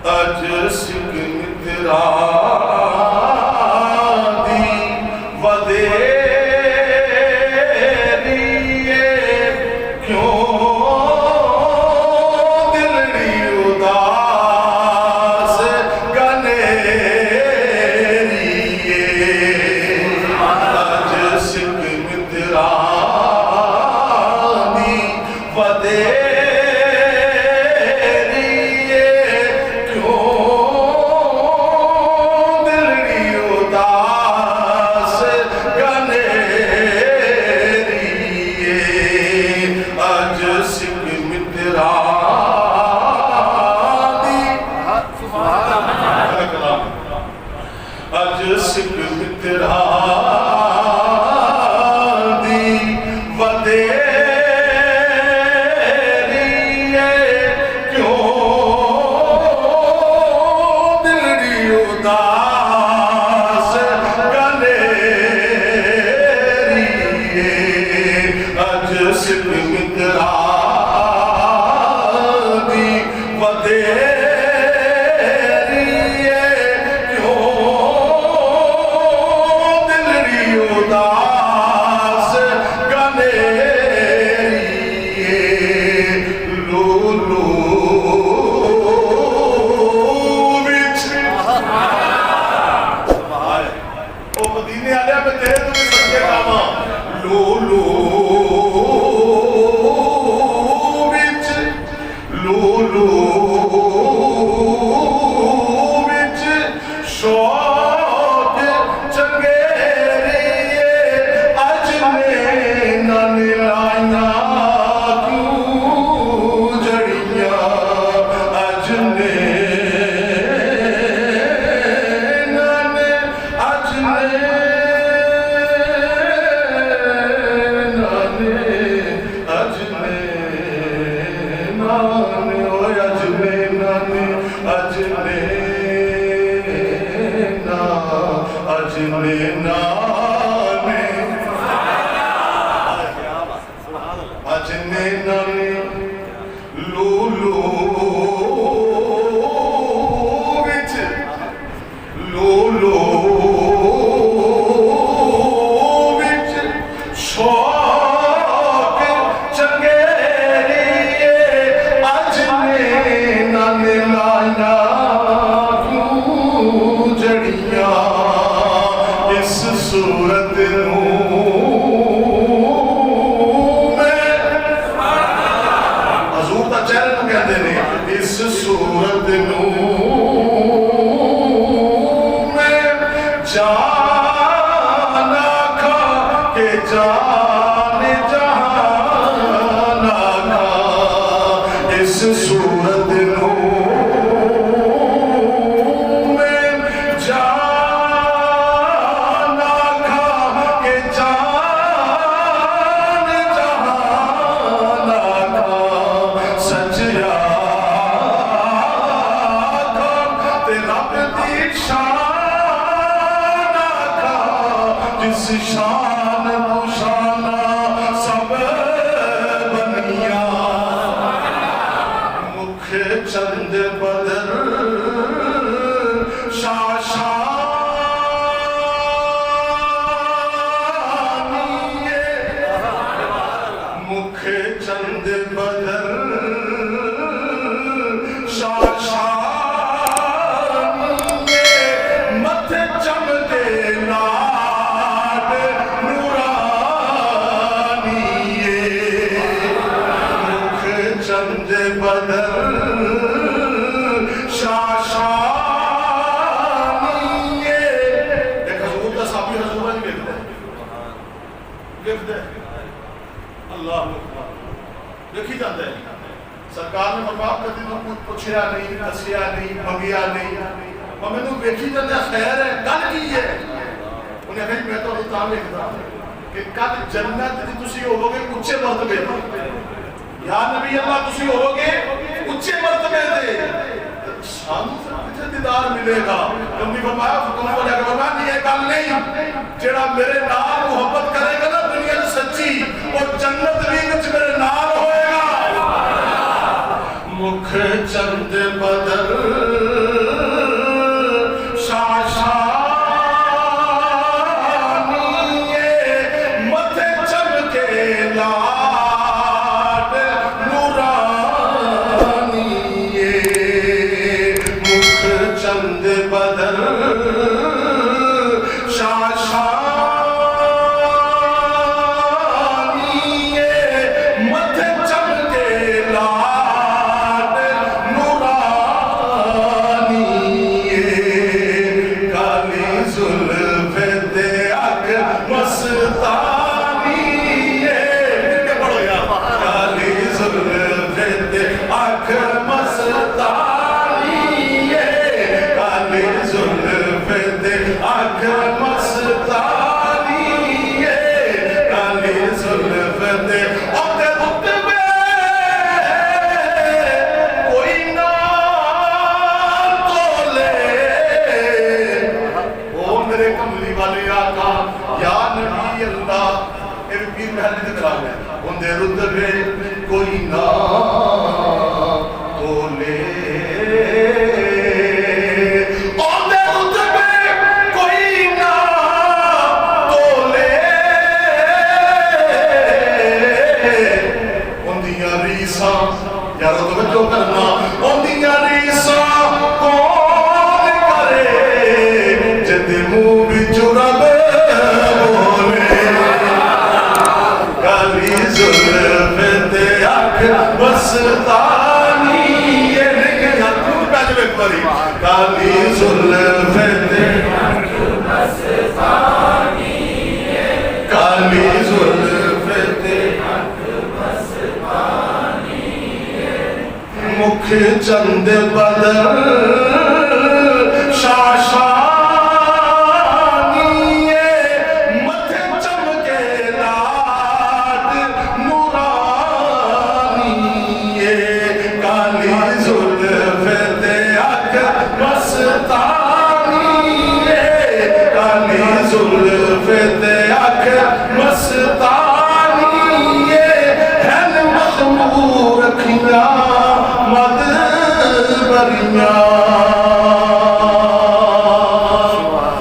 अज सिख मित्रा दी वधेरी क्यों दिलड़ी उदास गनेरी अज सिख मित्रा दी वधेरी अज सिख मित्रा दी वधेरी क्यों दिलड़ी उदास गनेरी अज सिख मित्रा दी वधेरी शान शाना सब बनिया मुख चंद बदर शाशानिए मुख चंद बदर शाशानिए मथ चमके ना बदल शाशानिए एक हजूर का साबी हजूर नहीं देखते अल्लाह अकबर देखी जाता है सरकार ने बर्बाद कर दी तो कुछ पूछया नहीं दसिया नहीं मंगिया नहीं और मैंने देखी जाता खैर है गल की है उन्हें कही मैं तो तां लिखदा कि कल जन्नत दी तुसी होवोगे उच्चे मर्तबे या नबी अल्लाह तुसी होगे उच्चे मर्तबे दे सानू किथे दीदार मिलेगा कभी फरमाया हुक्म हो जाएगा फरमाया नहीं ये गल नहीं जेड़ा मेरे नाल मोहब्बत करेगा ना दुनिया में सच्ची और जन्नत भी विच मेरे नाल होएगा मुख चंद बदल महल दिखा है उनके रुतबे कोई ना बोले उनके रुतबे कोई ना बोले उनदियां रीसा यारो तवज्जो करना उनदियां रीसा कौन करे जिंदे मुंह विचों रब बोले काली जुल्फ ते अख मस्तानी ये लिखया तू पहले एक बारी काली जुल्फ ते अख मस्तानी काली जुल्फ ते अख मस्तानी मुख चंद बदल शाशानी मथे चमके लाड नूरानी काली जुल्फ ते अख मस्तानी काली जुल्फ ते